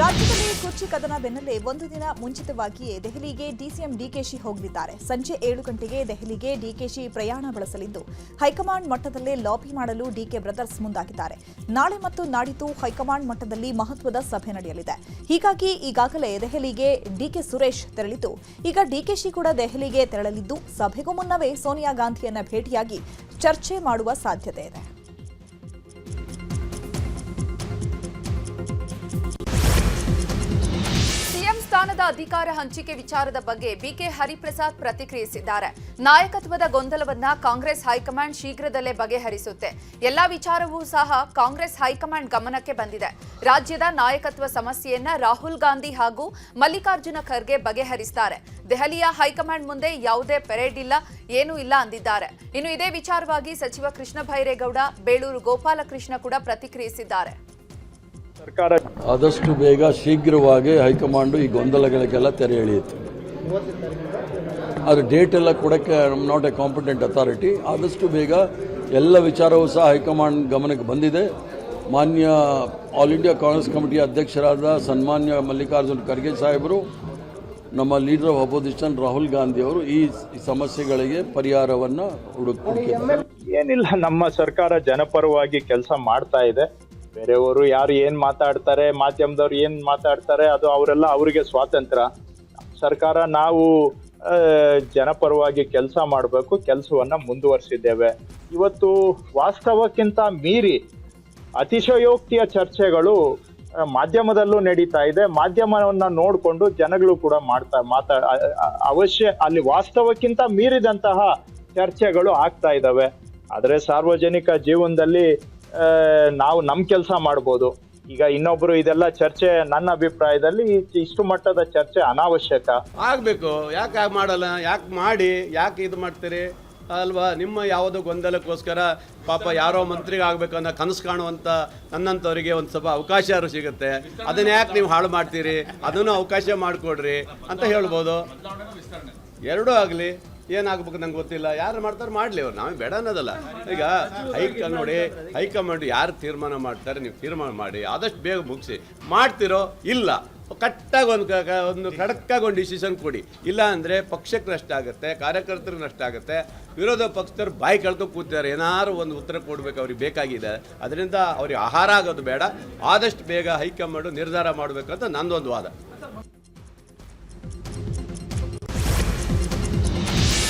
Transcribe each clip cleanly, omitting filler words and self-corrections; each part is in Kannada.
ರಾಜ್ಯದಲ್ಲಿ ಕುರ್ಚಿ ಕದನ ಬೆನ್ನಲ್ಲೇ ಒಂದು ದಿನ ಮುಂಚಿತವಾಗಿಯೇ ದೆಹಲಿಗೆ ಡಿಸಿಎಂ ಡಿಕೆಶಿ ಹೋಗಲಿದ್ದಾರೆ. ಸಂಜೆ 7 ಗಂಟೆಗೆ ದೆಹಲಿಗೆ ಡಿಕೆಶಿ ಪ್ರಯಾಣ ಬೆಳೆಸಲಿದ್ದು ಹೈಕಮಾಂಡ್ ಮಟ್ಟದಲ್ಲೇ ಲಾಬಿ ಮಾಡಲು ಡಿಕೆ ಬ್ರದರ್ಸ್ ಮುಂದಾಗಿದ್ದಾರೆ. ನಾಳೆ ಮತ್ತು ನಾಡಿದ್ದು ಹೈಕಮಾಂಡ್ ಮಟ್ಟದಲ್ಲಿ ಮಹತ್ವದ ಸಭೆ ನಡೆಯಲಿದೆ. ಹೀಗಾಗಿ ಈಗಾಗಲೇ ದೆಹಲಿಗೆ ಡಿಕೆ ಸುರೇಶ್ ತೆರಳಿದ್ದು, ಈಗ ಡಿಕೆಶಿ ಕೂಡ ದೆಹಲಿಗೆ ತೆರಳಲಿದ್ದು ಸಭೆಗೂ ಮುನ್ನವೇ ಸೋನಿಯಾ ಗಾಂಧಿಯನ್ನ ಭೇಟಿಯಾಗಿ ಚರ್ಚೆ ಮಾಡುವ ಸಾಧ್ಯತೆ ಇದೆ. ಸ್ಥಾನದ ಅಧಿಕಾರ ಹಂಚಿಕೆ ವಿಚಾರದ ಬಗ್ಗೆ ಬಿಕೆ ಹರಿಪ್ರಸಾದ್ ಪ್ರತಿಕ್ರಿಯಿಸಿದ್ದಾರೆ. ನಾಯಕತ್ವದ ಗೊಂದಲವನ್ನ ಕಾಂಗ್ರೆಸ್ ಹೈಕಮಾಂಡ್ ಶೀಘ್ರದಲ್ಲೇ ಬಗೆಹರಿಸುತ್ತೆ. ಎಲ್ಲಾ ವಿಚಾರವೂ ಸಹ ಕಾಂಗ್ರೆಸ್ ಹೈಕಮಾಂಡ್ ಗಮನಕ್ಕೆ ಬಂದಿದೆ. ರಾಜ್ಯದ ನಾಯಕತ್ವ ಸಮಸ್ಯೆಯನ್ನ ರಾಹುಲ್ ಗಾಂಧಿ ಹಾಗೂ ಮಲ್ಲಿಕಾರ್ಜುನ ಖರ್ಗೆ ಬಗೆಹರಿಸುತ್ತಾರೆ. ದೆಹಲಿಯ ಹೈಕಮಾಂಡ್ ಮುಂದೆ ಯಾವುದೇ ಪೆರೇಡ್ ಇಲ್ಲ, ಏನೂ ಇಲ್ಲ ಅಂದಿದ್ದಾರೆ. ಇನ್ನು ಇದೇ ವಿಚಾರವಾಗಿ ಸಚಿವ ಕೃಷ್ಣ ಬೈರೇಗೌಡ, ಬೇಳೂರು ಗೋಪಾಲಕೃಷ್ಣ ಕೂಡ ಪ್ರತಿಕ್ರಿಯಿಸಿದ್ದಾರೆ. ಸರ್ಕಾರ ಆದಷ್ಟು ಬೇಗ ಶೀಘ್ರವಾಗಿ ಹೈಕಮಾಂಡ್ ಈ ಗೊಂದಲಗಳಿಗೆಲ್ಲ ತೆರೆ ಎಳೆಯುತ್ತೆ. ಅದು ಡೇಟ್ ಎಲ್ಲ ಕೊಡೋಕ್ಕೆ ನಾಟ್ ಎ ಕಾಂಪಿಟೆಂಟ್ ಅಥಾರಿಟಿ. ಆದಷ್ಟು ಬೇಗ ಎಲ್ಲ ವಿಚಾರವೂ ಸಹ ಹೈಕಮಾಂಡ್ ಗಮನಕ್ಕೆ ಬಂದಿದೆ. ಮಾನ್ಯ ಆಲ್ ಇಂಡಿಯಾ ಕಾಂಗ್ರೆಸ್ ಕಮಿಟಿಯ ಅಧ್ಯಕ್ಷರಾದ ಸನ್ಮಾನ್ಯ ಮಲ್ಲಿಕಾರ್ಜುನ ಖರ್ಗೆ ಸಾಹೇಬರು, ನಮ್ಮ leader of opposition Rahul Gandhi ಅವರು ಈ ಸಮಸ್ಯೆಗಳಿಗೆ ಪರಿಹಾರವನ್ನು ಹುಡುಕಿದ್ದಾರೆ. ಏನಿಲ್ಲ, ನಮ್ಮ ಸರ್ಕಾರ ಜನಪರವಾಗಿ ಕೆಲಸ ಮಾಡ್ತಾ ಇದೆ. ಬೇರೆಯವರು ಯಾರು ಏನ್ ಮಾತಾಡ್ತಾರೆ, ಮಾಧ್ಯಮದವ್ರು ಏನ್ ಮಾತಾಡ್ತಾರೆ, ಅದು ಅವರೆಲ್ಲ ಅವರಿಗೆ ಸ್ವಾತಂತ್ರ್ಯ. ಸರ್ಕಾರ ನಾವು ಜನಪರವಾಗಿ ಕೆಲಸ ಮಾಡಬೇಕು, ಕೆಲಸವನ್ನ ಮುಂದುವರಿಸಿದ್ದೇವೆ. ಇವತ್ತು ವಾಸ್ತವಕ್ಕಿಂತ ಮೀರಿ ಅತಿಶಯೋಕ್ತಿಯ ಚರ್ಚೆಗಳು ಮಾಧ್ಯಮದಲ್ಲೂ ನಡೀತಾ ಇದೆ. ಮಾಧ್ಯಮವನ್ನ ನೋಡಿಕೊಂಡು ಜನಗಳು ಕೂಡ ಅವಶ್ಯ ಅಲ್ಲಿ ವಾಸ್ತವಕ್ಕಿಂತ ಮೀರಿದಂತಹ ಚರ್ಚೆಗಳು ಆಗ್ತಾ ಇದ್ದಾವೆ. ಆದ್ರೆ ಸಾರ್ವಜನಿಕ ಜೀವನದಲ್ಲಿ ನಾವು ನಮ್ ಕೆಲಸ ಮಾಡ್ಬೋದು. ಈಗ ಇನ್ನೊಬ್ರು ಇದೆಲ್ಲ ಚರ್ಚೆ, ನನ್ನ ಅಭಿಪ್ರಾಯದಲ್ಲಿ ಇಷ್ಟು ಮಟ್ಟದ ಚರ್ಚೆ ಅನಾವಶ್ಯಕ ಆಗ್ಬೇಕು. ಯಾಕೆ ಮಾಡಲ್ಲ, ಯಾಕೆ ಮಾಡಿ, ಯಾಕೆ ಇದು ಮಾಡ್ತೀರಿ ಅಲ್ವಾ? ನಿಮ್ಮ ಯಾವುದೋ ಗೊಂದಲಕ್ಕೋಸ್ಕರ ಪಾಪ ಯಾರೋ ಮಂತ್ರಿಗೆ ಆಗ್ಬೇಕು ಅನ್ನೋ ಕನಸು ಕಾಣುವಂಥ ನನ್ನಂಥವರಿಗೆ ಒಂದು ಸ್ವಲ್ಪ ಅವಕಾಶ ಸಿಗುತ್ತೆ. ಅದನ್ನ ಯಾಕೆ ನೀವು ಹಾಳು ಮಾಡ್ತೀರಿ? ಅದನ್ನು ಅವಕಾಶ ಮಾಡಿಕೊಡ್ರಿ ಅಂತ ಹೇಳ್ಬೋದು. ಎರಡೂ ಆಗಲಿ, ಏನಾಗಬೇಕು ನಂಗೆ ಗೊತ್ತಿಲ್ಲ. ಯಾರು ಮಾಡ್ತಾರೆ ಮಾಡಲಿ, ಅವ್ರು ನಾವೇ ಬೇಡ ಅನ್ನೋದಲ್ಲ. ಈಗ ಹೈಕಮಾಂಡ್ ಯಾರು ತೀರ್ಮಾನ ಮಾಡ್ತಾರೆ, ನೀವು ತೀರ್ಮಾನ ಮಾಡಿ, ಆದಷ್ಟು ಬೇಗ ಮುಗಿಸಿ. ಮಾಡ್ತಿರೋ ಇಲ್ಲ, ಕರೆಕ್ಟಾಗಿ ಒಂದು ಖಡಕ್ಕಾಗಿ ಒಂದು ಡಿಸಿಷನ್ ಕೊಡಿ. ಇಲ್ಲ ಅಂದರೆ ಪಕ್ಷಕ್ಕೆ ನಷ್ಟ ಆಗುತ್ತೆ, ಕಾರ್ಯಕರ್ತರಿಗೆ ನಷ್ಟ ಆಗುತ್ತೆ. ವಿರೋಧ ಪಕ್ಷದವ್ರು ಬಾಯಿ ಕಳ್ಕೊಂಡು ಕೂತಿದ್ದಾರೆ, ಏನಾದ್ರು ಒಂದು ಉತ್ತರ ಕೊಡಬೇಕು, ಅವ್ರಿಗೆ ಬೇಕಾಗಿದೆ. ಅದರಿಂದ ಅವ್ರಿಗೆ ಆಹಾರ ಆಗೋದು ಬೇಡ. ಆದಷ್ಟು ಬೇಗ ಹೈಕಮಾಂಡ್ ನಿರ್ಧಾರ ಮಾಡಬೇಕಂತ ನಂದೊಂದು ವಾದ.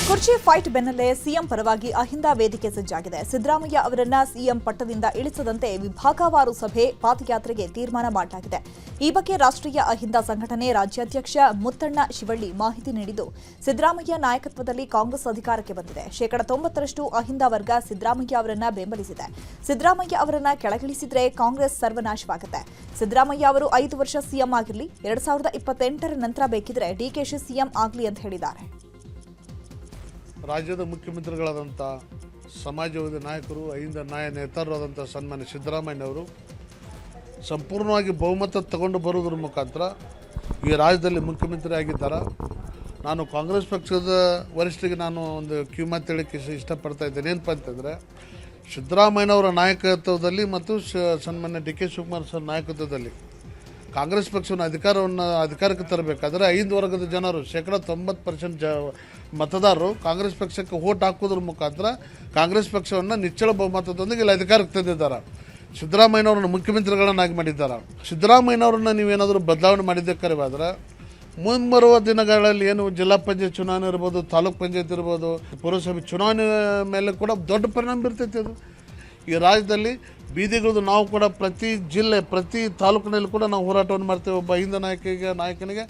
ಕುರ್ಚಿ ಫೈಟ್ ಬೆನ್ನಲ್ಲೇ ಸಿಎಂ ಪರವಾಗಿ ಅಹಿಂದ ವೇದಿಕೆ ಸಜ್ಜಾಗಿದೆ. ಸಿದ್ದರಾಮಯ್ಯ ಅವರನ್ನ ಸಿಎಂ ಪಟ್ಟದಿಂದ ಇಳಿಸದಂತೆ ವಿಭಾಗವಾರು ಸಭೆ, ಪಾದಯಾತ್ರೆಗೆ ತೀರ್ಮಾನ ಮಾಡಲಾಗಿದೆ. ಈ ಬಗ್ಗೆ ರಾಷ್ಟ್ರೀಯ ಅಹಿಂದ ಸಂಘಟನೆ ರಾಜ್ಯಾಧ್ಯಕ್ಷ ಮುತ್ತಣ್ಣ ಶಿವಳ್ಳಿ ಮಾಹಿತಿ ನೀಡಿದ್ದು, ಸಿದ್ದರಾಮಯ್ಯ ನಾಯಕತ್ವದಲ್ಲಿ ಕಾಂಗ್ರೆಸ್ ಅಧಿಕಾರಕ್ಕೆ ಬಂದಿದೆ. 90% ಅಹಿಂದ ವರ್ಗ ಸಿದ್ದರಾಮಯ್ಯ ಅವರನ್ನ ಬೆಂಬಲಿಸಿದೆ. ಸಿದ್ದರಾಮಯ್ಯ ಅವರನ್ನ ಕೆಳಗಿಳಿಸಿದ್ರೆ ಕಾಂಗ್ರೆಸ್ ಸರ್ವನಾಶವಾಗುತ್ತೆ. ಸಿದ್ದರಾಮಯ್ಯ ಅವರು 5 ವರ್ಷ ಸಿಎಂ ಆಗಿರಲಿ, 2028ರ ನಂತರ ಬೇಕಿದ್ರೆ ಡಿಕೆಶಿ ಸಿಎಂ ಆಗಲಿ ಅಂತ ಹೇಳಿದ್ದಾರೆ. ರಾಜ್ಯದ ಮುಖ್ಯಮಂತ್ರಿಗಳಾದಂಥ ಸಮಾಜವಾದಿ ನಾಯಕರು, ಅಹಿಂದ ನೇತಾರರಾದಂಥ ಸನ್ಮಾನ್ಯ ಸಿದ್ದರಾಮಯ್ಯನವರು ಸಂಪೂರ್ಣವಾಗಿ ಬಹುಮತ ತಗೊಂಡು ಬರುವುದರ ಮುಖಾಂತರ ಈ ರಾಜ್ಯದಲ್ಲಿ ಮುಖ್ಯಮಂತ್ರಿ ಆಗಿದ್ದಾರೆ. ನಾನು ಕಾಂಗ್ರೆಸ್ ಪಕ್ಷದ ವರಿಷ್ಠರಿಗೆ ನಾನು ಒಂದು ಕಿವಿಮಾತು ಹೇಳೋಕ್ಕೆ ಇಷ್ಟಪಡ್ತಾ ಇದ್ದೇನೆ. ಏನಪ್ಪ ಅಂತಂದರೆ, ಸಿದ್ದರಾಮಯ್ಯನವರ ನಾಯಕತ್ವದಲ್ಲಿ ಮತ್ತು ಸನ್ಮಾನ್ಯ ಡಿ ಕೆ ಶಿವಕುಮಾರ್ ಸರ್ ನಾಯಕತ್ವದಲ್ಲಿ ಕಾಂಗ್ರೆಸ್ ಪಕ್ಷವನ್ನು ಅಧಿಕಾರಕ್ಕೆ ತರಬೇಕಾದ್ರೆ 5 ವರ್ಗದ ಜನರು 90% ಮತದಾರರು ಕಾಂಗ್ರೆಸ್ ಪಕ್ಷಕ್ಕೆ ವೋಟ್ ಹಾಕೋದ್ರ ಮುಖಾಂತರ ಕಾಂಗ್ರೆಸ್ ಪಕ್ಷವನ್ನು ನಿಚ್ಚಳ ಬಹುಮತದೊಂದಿಗೆ ಇಲ್ಲಿ ಅಧಿಕಾರಕ್ಕೆ ತಂದಿದ್ದಾರೆ. ಸಿದ್ದರಾಮಯ್ಯನವ್ರನ್ನ ಮುಖ್ಯಮಂತ್ರಿಗಳನ್ನಾಗಿ ಮಾಡಿದ್ದಾರೆ. ಸಿದ್ದರಾಮಯ್ಯನವ್ರನ್ನ ನೀವೇನಾದರೂ ಬದಲಾವಣೆ ಮಾಡಿದ್ದಕ್ಕಾದ್ರೆ ಮುಂಬರುವ ದಿನಗಳಲ್ಲಿ ಏನು ಜಿಲ್ಲಾ ಪಂಚಾಯತ್ ಚುನಾವಣೆ ಇರ್ಬೋದು, ತಾಲೂಕ್ ಪಂಚಾಯತ್ ಇರ್ಬೋದು, ಪುರಸಭೆ ಚುನಾವಣೆ ಮೇಲೆ ಕೂಡ ದೊಡ್ಡ ಪರಿಣಾಮ ಬೀರ್ತೈತೆ. ಅದು ಈ ರಾಜ್ಯದಲ್ಲಿ ಬೀದಿಗಳದ್ದು ನಾವು ಕೂಡ ಪ್ರತಿ ಜಿಲ್ಲೆ, ಪ್ರತಿ ತಾಲೂಕಿನಲ್ಲಿ ಕೂಡ ನಾವು ಹೋರಾಟವನ್ನು ಮಾಡ್ತೇವೆ. ಒಬ್ಬ ಅಹಿಂದ ನಾಯಕನಿಗೆ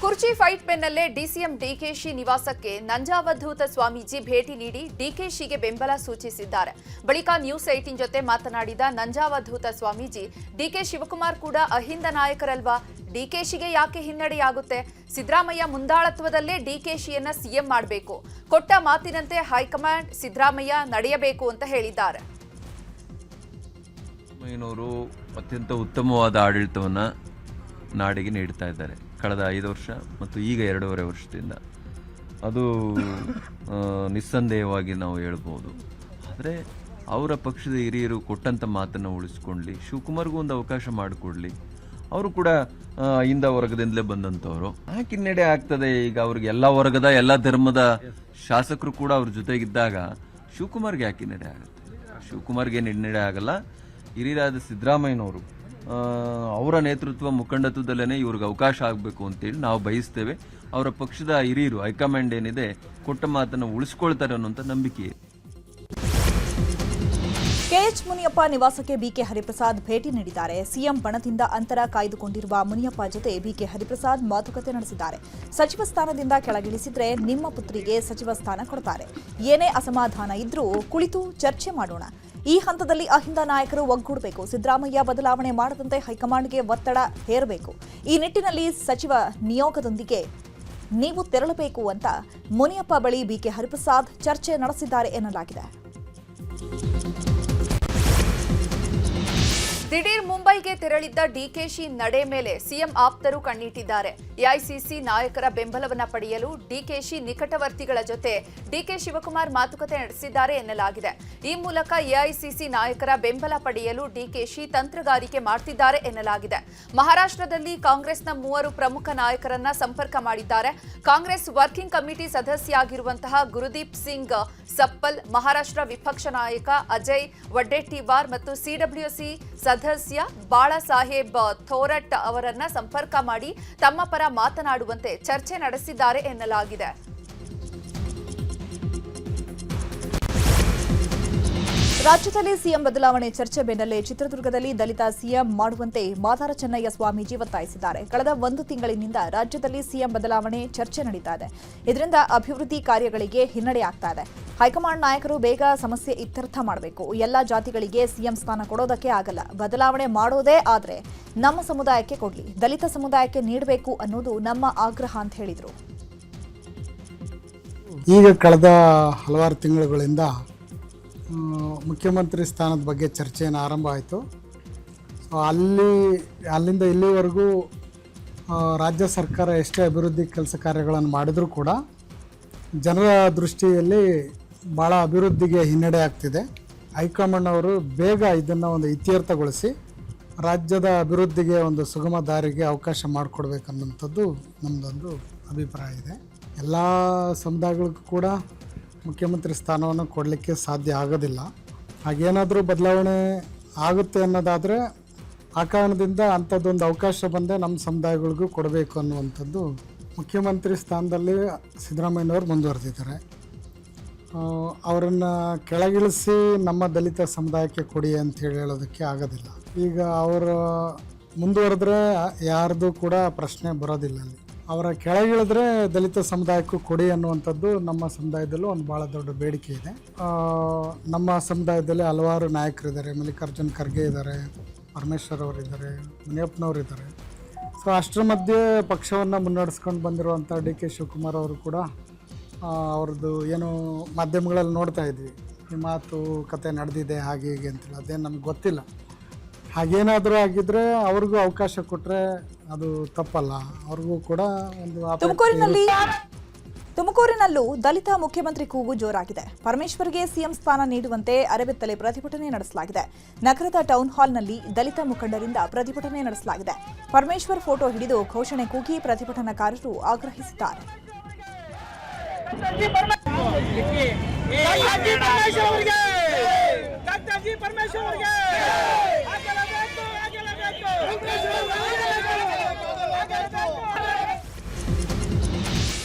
ಕುರ್ಚಿ ಫೈಟ್ ಬೆನ್ನಲ್ಲೇ ಡಿಸಿಎಂ ಡಿಕೆಶಿ ನಿವಾಸಕ್ಕೆ ನಂಜಾವಧೂತ ಸ್ವಾಮೀಜಿ ಭೇಟಿ ನೀಡಿ ಡಿಕೆಶಿಗೆ ಬೆಂಬಲ ಸೂಚಿಸಿದ್ದಾರೆ. ಬಳಿಕ ನ್ಯೂಸ್ 18 ಜೊತೆ ಮಾತನಾಡಿದ ನಂಜಾವಧೂತ ಸ್ವಾಮೀಜಿ, ಡಿಕೆ ಶಿವಕುಮಾರ್ ಕೂಡ ಅಹಿಂದ ನಾಯಕರಲ್ವಾ, ಡಿಕೆಶಿಗೆ ಯಾಕೆ ಹಿನ್ನಡೆಯಾಗುತ್ತೆ? ಸಿದ್ದರಾಮಯ್ಯ ಮುಂದಾಳತ್ವದಲ್ಲೇ ಡಿಕೆಶಿಯನ್ನ ಸಿಎಂ ಮಾಡಬೇಕು. ಕೊಟ್ಟ ಮಾತಿನಂತೆ ಹೈಕಮಾಂಡ್ ಸಿದ್ದರಾಮಯ್ಯ ನಡೆಯಬೇಕು ಅಂತ ಹೇಳಿದ್ದಾರೆ. ಸಿದ್ದರಾಮಯ್ಯನವರು ಅತ್ಯಂತ ಉತ್ತಮವಾದ ಆಡಳಿತವನ್ನು ನಾಡಿಗೆ ನೀಡ್ತಾ ಇದ್ದಾರೆ. ಕಳೆದ 5 ವರ್ಷ ಮತ್ತು ಈಗ 2.5 ವರ್ಷದಿಂದ ಅದು ನಿಸ್ಸಂದೇಹವಾಗಿ ನಾವು ಹೇಳ್ಬೋದು. ಆದರೆ ಅವರ ಪಕ್ಷದ ಹಿರಿಯರು ಕೊಟ್ಟಂಥ ಮಾತನ್ನು ಉಳಿಸ್ಕೊಳ್ಳಿ, ಶಿವಕುಮಾರ್ಗೂ ಒಂದು ಅವಕಾಶ ಮಾಡಿಕೊಡ್ಲಿ. ಅವರು ಕೂಡ ಹಿಂದ ವರ್ಗದಿಂದಲೇ ಬಂದಂಥವ್ರು. ಯಾಕೆ ಹಿನ್ನಡೆ ಆಗ್ತದೆ? ಈಗ ಅವ್ರಿಗೆ ಎಲ್ಲ ವರ್ಗದ ಎಲ್ಲ ಧರ್ಮದ ಶಾಸಕರು ಕೂಡ ಅವ್ರ ಜೊತೆಗಿದ್ದಾಗ ಶಿವಕುಮಾರ್ಗೆ ಯಾಕೆ ಹಿನ್ನಡೆ ಆಗುತ್ತೆ? ಶಿವಕುಮಾರ್ಗೆ ಹಿನ್ನಡೆ ಆಗಲ್ಲ. ಹಿರಿಯರಾದ ಸಿದ್ದರಾಮಯ್ಯನವರು ಅವರ ನೇತೃತ್ವ ಮುಖಂಡತ್ವದಲ್ಲೇ ಇವ್ರಿಗೆ ಅವಕಾಶ ಆಗಬೇಕು ಅಂತೇಳಿ ನಾವು ಬಯಸ್ತೇವೆ. ಅವರ ಪಕ್ಷದ ಹಿರಿಯರು ಹೈಕಮಾಂಡ್ ಏನಿದೆ ಕೊಟ್ಟ ಮಾತನ್ನು ಉಳಿಸ್ಕೊಳ್ತಾರೆ ಅನ್ನೋಂಥ ನಂಬಿಕೆ ಇದೆ. ಕೆಎಚ್ ಮುನಿಯಪ್ಪ ನಿವಾಸಕ್ಕೆ ಬಿಕೆ ಹರಿಪ್ರಸಾದ್ ಭೇಟಿ ನೀಡಿದ್ದಾರೆ. ಸಿಎಂ ಬಣದಿಂದ ಅಂತರ ಕಾಯ್ದುಕೊಂಡಿರುವ ಮುನಿಯಪ್ಪ ಜೊತೆ ಬಿಕೆ ಹರಿಪ್ರಸಾದ್ ಮಾತುಕತೆ ನಡೆಸಿದ್ದಾರೆ. ಸಚಿವ ಸ್ಥಾನದಿಂದ ಕೆಳಗಿಳಿಸಿದ್ರೆ ನಿಮ್ಮ ಪುತ್ರಿಗೆ ಸಚಿವ ಸ್ಥಾನ ಕೊಡ್ತಾರೆ. ಏನೇ ಅಸಮಾಧಾನ ಇದ್ರೂ ಕುಳಿತು ಚರ್ಚೆ ಮಾಡೋಣ. ಈ ಹಂತದಲ್ಲಿ ಅಹಿಂದ ನಾಯಕರು ಒಗ್ಗೂಡಬೇಕು. ಸಿದ್ದರಾಮಯ್ಯ ಬದಲಾವಣೆ ಮಾಡದಂತೆ ಹೈಕಮಾಂಡ್ಗೆ ಒತ್ತಡ ಹೇರಬೇಕು. ಈ ನಿಟ್ಟಿನಲ್ಲಿ ಸಚಿವ ನಿಯೋಗದೊಂದಿಗೆ ನೀವು ತೆರಳಬೇಕು ಅಂತ ಮುನಿಯಪ್ಪ ಬಳಿ ಬಿಕೆ ಹರಿಪ್ರಸಾದ್ ಚರ್ಚೆ ನಡೆಸಿದ್ದಾರೆ ಎನ್ನಲಾಗಿದೆ. ದಿಢೀರ್ ಮುಂಬೈಗೆ ತೆರಳಿದ್ದ ಡಿಕೆಶಿ ನಡೆ ಮೇಲೆ ಸಿಎಂ ಆಪ್ತರು ಕಣ್ಣಿಟ್ಟಿದ್ದಾರೆ. ಎಐಸಿಸಿ ನಾಯಕರ ಬೆಂಬಲವನ್ನ ಪಡೆಯಲು ಡಿಕೆಶಿ ನಿಕಟವರ್ತಿಗಳ ಜೊತೆ ಡಿಕೆ ಶಿವಕುಮಾರ್ ಮಾತುಕತೆ ನಡೆಸಿದ್ದಾರೆ ಎನ್ನಲಾಗಿದೆ. ಈ ಮೂಲಕ ಎಐಸಿಸಿ ನಾಯಕರ ಬೆಂಬಲ ಪಡೆಯಲು ಡಿಕೆಶಿ ತಂತ್ರಗಾರಿಕೆ ಮಾಡ್ತಿದ್ದಾರೆ ಎನ್ನಲಾಗಿದೆ. ಮಹಾರಾಷ್ಟ್ರದಲ್ಲಿ ಕಾಂಗ್ರೆಸ್ನ 3 ಪ್ರಮುಖ ನಾಯಕರನ್ನ ಸಂಪರ್ಕ ಮಾಡಿದ್ದಾರೆ. ಕಾಂಗ್ರೆಸ್ ವರ್ಕಿಂಗ್ ಕಮಿಟಿ ಸದಸ್ಯರಾಗಿರುವಂತಹ ಗುರುದೀಪ್ ಸಿಂಗ್ ಸಪ್ಪಲ್, ಮಹಾರಾಷ್ಟ್ರ ವಿಪಕ್ಷ ನಾಯಕ ಅಜಯ್ ವಡ್ಡೆಟ್ಟಿವಾರ್ ಮತ್ತು ಸಿಡಬ್ಲ್ಯೂಸಿ ಸದಸ್ಯ ಬಾಳಾಸಾಹೇಬ್ ಥೋರಟ್ ಅವರನ್ನ ಸಂಪರ್ಕ ಮಾಡಿ ತಮ್ಮ ಪರ ಮಾತನಾಡುವಂತೆ ಚರ್ಚೆ ನಡೆಸಿದ್ದಾರೆ ಎನ್ನಲಾಗಿದೆ. ರಾಜ್ಯದಲ್ಲಿ ಸಿಎಂ ಬದಲಾವಣೆ ಚರ್ಚೆ ಬೆನ್ನಲ್ಲೇ ಚಿತ್ರದುರ್ಗದಲ್ಲಿ ದಲಿತ ಸಿಎಂ ಮಾಡುವಂತೆ ಮಾದಾರ ಚೆನ್ನಯ್ಯ ಸ್ವಾಮೀಜಿ ಒತ್ತಾಯಿಸಿದ್ದಾರೆ. ಕಳೆದ 1 ತಿಂಗಳಿನಿಂದ ರಾಜ್ಯದಲ್ಲಿ ಸಿಎಂ ಬದಲಾವಣೆ ಚರ್ಚೆ ನಡೀತಾ ಇದೆ. ಇದರಿಂದ ಅಭಿವೃದ್ಧಿ ಕಾರ್ಯಗಳಿಗೆ ಹಿನ್ನಡೆಯಾಗ್ತಾ ಇದೆ. ಹೈಕಮಾಂಡ್ ನಾಯಕರು ಬೇಗ ಸಮಸ್ಯೆ ಇತ್ಯರ್ಥ ಮಾಡಬೇಕು. ಎಲ್ಲಾ ಜಾತಿಗಳಿಗೆ ಸಿಎಂ ಸ್ಥಾನ ಕೊಡೋದಕ್ಕೆ ಆಗಲ್ಲ. ಬದಲಾವಣೆ ಮಾಡೋದೇ ಆದ್ರೆ ನಮ್ಮ ಸಮುದಾಯಕ್ಕೆ ಕೊಡ್ಲಿ, ದಲಿತ ಸಮುದಾಯಕ್ಕೆ ನೀಡಬೇಕು ಅನ್ನೋದು ನಮ್ಮ ಆಗ್ರಹ ಅಂತ ಹೇಳಿದರು. ಈಗ ಕಳೆದ ಹಲವಾರು ತಿಂಗಳುಗಳಿಂದ ಮುಖ್ಯಮಂತ್ರಿ ಸ್ಥಾನದ ಬಗ್ಗೆ ಚರ್ಚೆಯನ್ನು ಆರಂಭ ಆಯಿತು. ಸೊ ಅಲ್ಲಿಂದ ಇಲ್ಲಿವರೆಗೂ ರಾಜ್ಯ ಸರ್ಕಾರ ಎಷ್ಟೇ ಅಭಿವೃದ್ಧಿ ಕೆಲಸ ಕಾರ್ಯಗಳನ್ನು ಮಾಡಿದರೂ ಕೂಡ ಜನರ ದೃಷ್ಟಿಯಲ್ಲಿ ಭಾಳ ಅಭಿವೃದ್ಧಿಗೆ ಹಿನ್ನಡೆ ಆಗ್ತಿದೆ. ಹೈಕಮಾಂಡ್ ಅವರು ಬೇಗ ಇದನ್ನು ಒಂದು ಇತ್ಯರ್ಥಗೊಳಿಸಿ ರಾಜ್ಯದ ಅಭಿವೃದ್ಧಿಗೆ ಒಂದು ಸುಗಮ ದಾರಿಗೆ ಅವಕಾಶ ಮಾಡಿಕೊಡ್ಬೇಕನ್ನೋಂಥದ್ದು ನಮ್ಮದೊಂದು ಅಭಿಪ್ರಾಯ ಇದೆ. ಎಲ್ಲ ಸಮುದಾಯಗಳಿಗೂ ಕೂಡ ಮುಖ್ಯಮಂತ್ರಿ ಸ್ಥಾನವನ್ನು ಕೊಡಲಿಕ್ಕೆ ಸಾಧ್ಯ ಆಗೋದಿಲ್ಲ. ಹಾಗೇನಾದರೂ ಬದಲಾವಣೆ ಆಗುತ್ತೆ ಅನ್ನೋದಾದರೆ ಆ ಕಾರಣದಿಂದ ಅಂಥದ್ದೊಂದು ಅವಕಾಶ ಬಂದೇ ನಮ್ಮ ಸಮುದಾಯಗಳಿಗೂ ಕೊಡಬೇಕು ಅನ್ನುವಂಥದ್ದು. ಮುಖ್ಯಮಂತ್ರಿ ಸ್ಥಾನದಲ್ಲಿ ಸಿದ್ದರಾಮಯ್ಯನವರು ಮುಂದುವರೆದಿದ್ದಾರೆ. ಅವರನ್ನು ಕೆಳಗಿಳಿಸಿ ನಮ್ಮ ದಲಿತ ಸಮುದಾಯಕ್ಕೆ ಕೊಡಿ ಅಂತೇಳಿ ಹೇಳೋದಕ್ಕೆ ಆಗೋದಿಲ್ಲ. ಈಗ ಅವರು ಮುಂದುವರೆದ್ರೆ ಯಾರ್ದು ಕೂಡ ಪ್ರಶ್ನೆ ಬರೋದಿಲ್ಲ. ಅಲ್ಲಿ ಅವರ ಕೆಳಗಿಳಿದ್ರೆ ದಲಿತ ಸಮುದಾಯಕ್ಕೂ ಕೊಡಿ ಅನ್ನುವಂಥದ್ದು ನಮ್ಮ ಸಮುದಾಯದಲ್ಲೂ ಒಂದು ಭಾಳ ದೊಡ್ಡ ಬೇಡಿಕೆ ಇದೆ. ನಮ್ಮ ಸಮುದಾಯದಲ್ಲಿ ಹಲವಾರು ನಾಯಕರಿದ್ದಾರೆ. ಮಲ್ಲಿಕಾರ್ಜುನ್ ಖರ್ಗೆ ಇದ್ದಾರೆ, ಪರಮೇಶ್ವರ್ ಅವರಿದ್ದಾರೆ, ಮುನಿಯಪ್ಪನವರು ಇದ್ದಾರೆ. ಸೊ ಅಷ್ಟರ ಮಧ್ಯೆ ಪಕ್ಷವನ್ನು ಮುನ್ನಡೆಸ್ಕೊಂಡು ಬಂದಿರುವಂಥ ಡಿ ಕೆ ಶಿವಕುಮಾರ್ ಅವರು ಕೂಡ ಅವ್ರದ್ದು ಏನು ಮಾಧ್ಯಮಗಳಲ್ಲಿ ನೋಡ್ತಾ ಇದ್ವಿ, ಈ ಮಾತು ಕತೆ ನಡೆದಿದೆ ಹಾಗೆ ಹೀಗೆ ಅಂತೇಳಿ. ಅದೇನು ನಮ್ಗೆ ಗೊತ್ತಿಲ್ಲ. ಹಾಗೇನಾದರೂ ಆಗಿದ್ರೆ ಅವ್ರಿಗೂ ಅವಕಾಶ ಕೊಟ್ಟರೆ ಅದು ತಪ್ಪಲ್ಲ. ಅವ್ರಿಗೂ ಕೂಡ ಒಂದು ತುಮಕೂರಿನಲ್ಲೂ ದಲಿತ ಮುಖ್ಯಮಂತ್ರಿ ಕೂಗು ಜೋರಾಗಿದೆ. ಪರಮೇಶ್ವರ್ಗೆ ಸಿಎಂ ಸ್ಥಾನ ನೀಡುವಂತೆ ಅರೆಬೆತ್ತಲೆ ಪ್ರತಿಭಟನೆ ನಡೆಸಲಾಗಿದೆ. ನಗರದ ಟೌನ್ ಹಾಲ್ನಲ್ಲಿ ದಲಿತ ಮುಖಂಡರಿಂದ ಪ್ರತಿಭಟನೆ ನಡೆಸಲಾಗಿದೆ. ಪರಮೇಶ್ವರ್ ಫೋಟೋ ಹಿಡಿದು ಘೋಷಣೆ ಕೂಗಿ ಪ್ರತಿಭಟನಾಕಾರರು ಆಗ್ರಹಿಸಿದ್ದಾರೆ.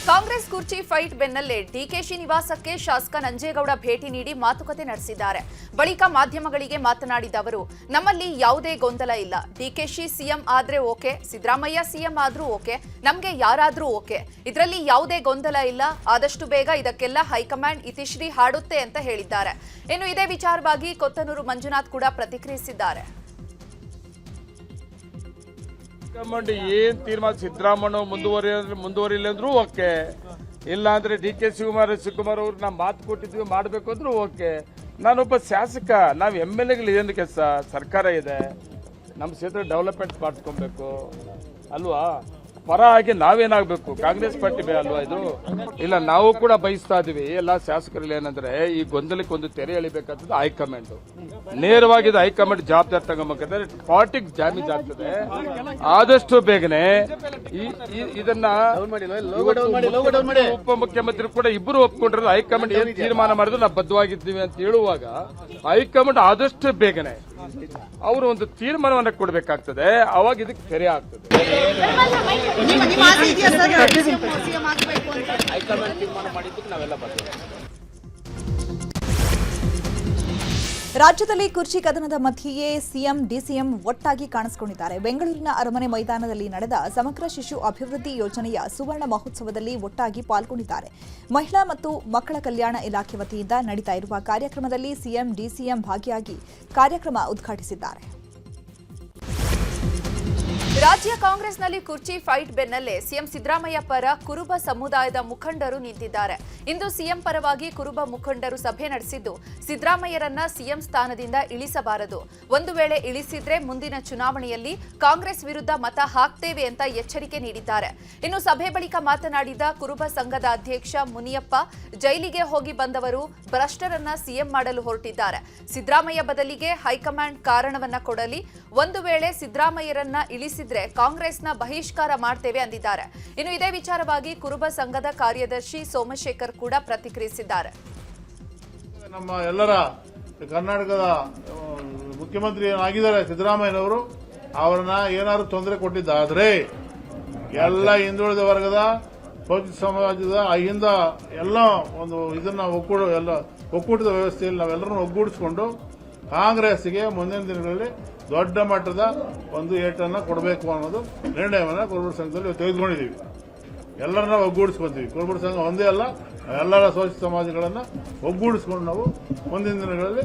ಕಾಂಗ್ರೆಸ್ ಕುರ್ಚಿ ಫೈಟ್ ಬೆನ್ನಲ್ಲೇ ಡಿಕೆಶಿ ನಿವಾಸಕ್ಕೆ ಶಾಸಕ ನಂಜೇಗೌಡ ಭೇಟಿ ನೀಡಿ ಮಾತುಕತೆ ನಡೆಸಿದ್ದಾರೆ. ಬಳಿಕ ಮಾಧ್ಯಮಗಳಿಗೆ ಮಾತನಾಡಿದ ಅವರು, ನಮ್ಮಲ್ಲಿ ಯಾವುದೇ ಗೊಂದಲ ಇಲ್ಲ. ಡಿಕೆಶಿ ಸಿಎಂ ಆದ್ರೆ ಓಕೆ, ಸಿದ್ದರಾಮಯ್ಯ ಸಿಎಂ ಆದ್ರೂ ಓಕೆ, ನಮ್ಗೆ ಯಾರಾದ್ರೂ ಓಕೆ. ಇದರಲ್ಲಿ ಯಾವುದೇ ಗೊಂದಲ ಇಲ್ಲ. ಆದಷ್ಟು ಬೇಗ ಇದಕ್ಕೆಲ್ಲ ಹೈಕಮಾಂಡ್ ಇತಿಶ್ರೀ ಹಾಡುತ್ತೆ ಅಂತ ಹೇಳಿದ್ದಾರೆ. ಇನ್ನು ಇದೇ ವಿಚಾರವಾಗಿ ಕೊತ್ತನೂರು ಮಂಜುನಾಥ್ ಕೂಡ ಪ್ರತಿಕ್ರಿಯಿಸಿದ್ದಾರೆ. ಹೈಕಮಾಂಡ್ ಏನ್ ತೀರ್ಮಾನ, ಸಿದ್ದರಾಮಯ್ಯ ಮುಂದುವರಿಲ್ಲ ಅಂದ್ರೂ ಓಕೆ, ಇಲ್ಲ ಅಂದ್ರೆ ಡಿ ಕೆ ಶಿವಕುಮಾರ್ ಅವ್ರು ನಾವು ಮಾತು ಕೊಟ್ಟಿದ್ವಿ ಮಾಡಬೇಕು ಅಂದ್ರೂ ಓಕೆ. ನಾನೊಬ್ಬ ಶಾಸಕ, ನಾವು MLAಗಳು ಏನು ಕೆಲಸ, ಸರ್ಕಾರ ಇದೆ, ನಮ್ಮ ಕ್ಷೇತ್ರ ಡೆವಲಪ್ಮೆಂಟ್ ಮಾಡ್ಕೊಬೇಕು ಅಲ್ವಾ. ಪರ ಆಗಿ ನಾವೇನಾಗಬೇಕು? ಕಾಂಗ್ರೆಸ್ ಪಾರ್ಟಿ ಅಲ್ವಾ ಇದು? ಇಲ್ಲ, ನಾವು ಕೂಡ ಬಯಸ್ತಾ ಇದೀವಿ ಎಲ್ಲ ಶಾಸಕರಲ್ಲಿ ಏನಂದ್ರೆ ಈ ಗೊಂದಲಕ್ಕೆ ಒಂದು ತೆರೆ ಎಳಿಬೇಕಾದ್ರೆ ಹೈಕಮಾಂಡ್ ನೇರವಾಗಿ ಹೈಕಮಾಂಡ್ ಜವಾಬ್ದಾರಿ ತಗೊಂಬೇಕಾದ್ರೆ ಪಾರ್ಟಿಗೆ ಡ್ಯಾಮೇಜ್ ಆಗ್ತದೆ. ಆದಷ್ಟು ಬೇಗನೆ ಇದನ್ನ ಉಪಮುಖ್ಯಮಂತ್ರಿ ಕೂಡ ಇಬ್ಬರು ಒಪ್ಕೊಂಡ್ರೆ ಹೈಕಮಾಂಡ್ ಏನ್ ತೀರ್ಮಾನ ಮಾಡಿದ್ರು ನಾವು ಬದ್ಧವಾಗಿದ್ದೀವಿ ಅಂತ ಹೇಳುವಾಗ ಹೈಕಮಾಂಡ್ ಆದಷ್ಟು ಬೇಗನೆ ಅವರು ಒಂದು ತೀರ್ಮಾನವನ್ನು ಕೊಡಬೇಕಾಗ್ತದೆ. ಅವಾಗ ಇದಕ್ಕೆ ತೆರೆ ಆಗ್ತದೆ. ರಾಜ್ಯದಲ್ಲಿ ಕುರ್ಚಿ ಕದನದ ಮಧ್ಯೆಯೇ ಸಿಎಂ ಡಿಸಿಎಂ ಒಟ್ಟಾಗಿ ಕಾಣಿಸಿಕೊಂಡಿದ್ದಾರೆ. ಬೆಂಗಳೂರಿನ ಅರಮನೆ ಮೈದಾನದಲ್ಲಿ ನಡೆದ ಸಮಗ್ರ ಶಿಶು ಅಭಿವೃದ್ಧಿ ಯೋಜನೆಯ ಸುವರ್ಣ ಮಹೋತ್ಸವದಲ್ಲಿ ಒಟ್ಟಾಗಿ ಪಾಲ್ಗೊಂಡಿದ್ದಾರೆ. ಮಹಿಳಾ ಮತ್ತು ಮಕ್ಕಳ ಕಲ್ಯಾಣ ಇಲಾಖೆ ವತಿಯಿಂದ ನಡೀತಾ ಇರುವ ಕಾರ್ಯಕ್ರಮದಲ್ಲಿ ಸಿಎಂ ಡಿಸಿಎಂ ಭಾಗಿಯಾಗಿ ಕಾರ್ಯಕ್ರಮ ಉದ್ಘಾಟಿಸಿದ್ದಾರೆ. ರಾಜ್ಯ ಕಾಂಗ್ರೆಸ್ನಲ್ಲಿ ಕುರ್ಚಿ ಫೈಟ್ ಬೆನ್ನಲ್ಲೇ ಸಿಎಂ ಸಿದ್ದರಾಮಯ್ಯ ಪರ ಕುರುಬ ಸಮುದಾಯದ ಮುಖಂಡರು ನಿಂತಿದ್ದಾರೆ. ಇಂದು ಸಿಎಂ ಪರವಾಗಿ ಕುರುಬ ಮುಖಂಡರು ಸಭೆ ನಡೆಸಿದ್ದು, ಸಿದ್ದರಾಮಯ್ಯರನ್ನ ಸಿಎಂ ಸ್ಥಾನದಿಂದ ಇಳಿಸಬಾರದು, ಒಂದು ವೇಳೆ ಇಳಿಸಿದ್ರೆ ಮುಂದಿನ ಚುನಾವಣೆಯಲ್ಲಿ ಕಾಂಗ್ರೆಸ್ ವಿರುದ್ಧ ಮತ ಹಾಕ್ತೇವೆ ಅಂತ ಎಚ್ಚರಿಕೆ ನೀಡಿದ್ದಾರೆ. ಇನ್ನು ಸಭೆ ಬಳಿಕ ಮಾತನಾಡಿದ ಕುರುಬ ಸಂಘದ ಅಧ್ಯಕ್ಷ ಮುನಿಯಪ್ಪ, ಜೈಲಿಗೆ ಹೋಗಿ ಬಂದವರು ಭ್ರಷ್ಟರನ್ನ ಸಿಎಂ ಮಾಡಲು ಹೊರಟಿದ್ದಾರೆ. ಸಿದ್ದರಾಮಯ್ಯ ಬದಲಿಗೆ ಹೈಕಮಾಂಡ್ ಕಾರಣವನ್ನ ಕೊಡಲಿ, ಒಂದು ವೇಳೆ ಸಿದ್ದರಾಮಯ್ಯರನ್ನ ಇಳಿಸಿದ್ರೆ ಕಾಂಗ್ರೆಸ್ನ ಬಹಿಷ್ಕಾರ ಮಾಡ್ತೇವೆ ಅಂದಿದ್ದಾರೆ. ಇನ್ನು ಇದೇ ವಿಚಾರವಾಗಿ ಕುರುಬ ಸಂಘದ ಕಾರ್ಯದರ್ಶಿ ಸೋಮಶೇಖರ್ ಕೂಡ ಪ್ರತಿಕ್ರಿಯಿಸಿದ್ದಾರೆ. ನಮ್ಮ ಎಲ್ಲರ ಕರ್ನಾಟಕದ ಮುಖ್ಯಮಂತ್ರಿ ಆಗಿದ್ದಾರೆ ಸಿದ್ದರಾಮಯ್ಯನವರು, ಅವರನ್ನ ಏನಾದ್ರು ತೊಂದರೆ ಕೊಟ್ಟಿದ್ದಾದ್ರೆ ಎಲ್ಲ ಹಿಂದುಳಿದ ವರ್ಗದ ಶೋಷಿತ ಸಮಾಜದ ಅಹಿಂದ ಎಲ್ಲ ಒಂದು ಇದನ್ನ ಒಕ್ಕೂಟದ ವ್ಯವಸ್ಥೆಯಲ್ಲಿ ನಾವೆಲ್ಲರನ್ನು ಒಗ್ಗೂಡಿಸಿಕೊಂಡು ಕಾಂಗ್ರೆಸ್ಗೆ ಮುಂದಿನ ದಿನಗಳಲ್ಲಿ ದೊಡ್ಡ ಮಟ್ಟದ ಒಂದು ಏಟನ್ನು ಕೊಡಬೇಕು ಅನ್ನೋದು ನಿರ್ಣಯವನ್ನು ಕುರುಬರ ಸಂಘದಲ್ಲಿ ತೆಗೆದುಕೊಂಡಿದ್ದೀವಿ. ಎಲ್ಲರನ್ನ ಒಗ್ಗೂಡಿಸ್ಕೊಂತೀವಿ. ಕುರುಬರ ಸಂಘ ಒಂದೇ ಅಲ್ಲ, ಎಲ್ಲರ ಶೋಷಿತ ಸಮಾಜಗಳನ್ನು ಒಗ್ಗೂಡಿಸ್ಕೊಂಡು ನಾವು ಮುಂದಿನ ದಿನಗಳಲ್ಲಿ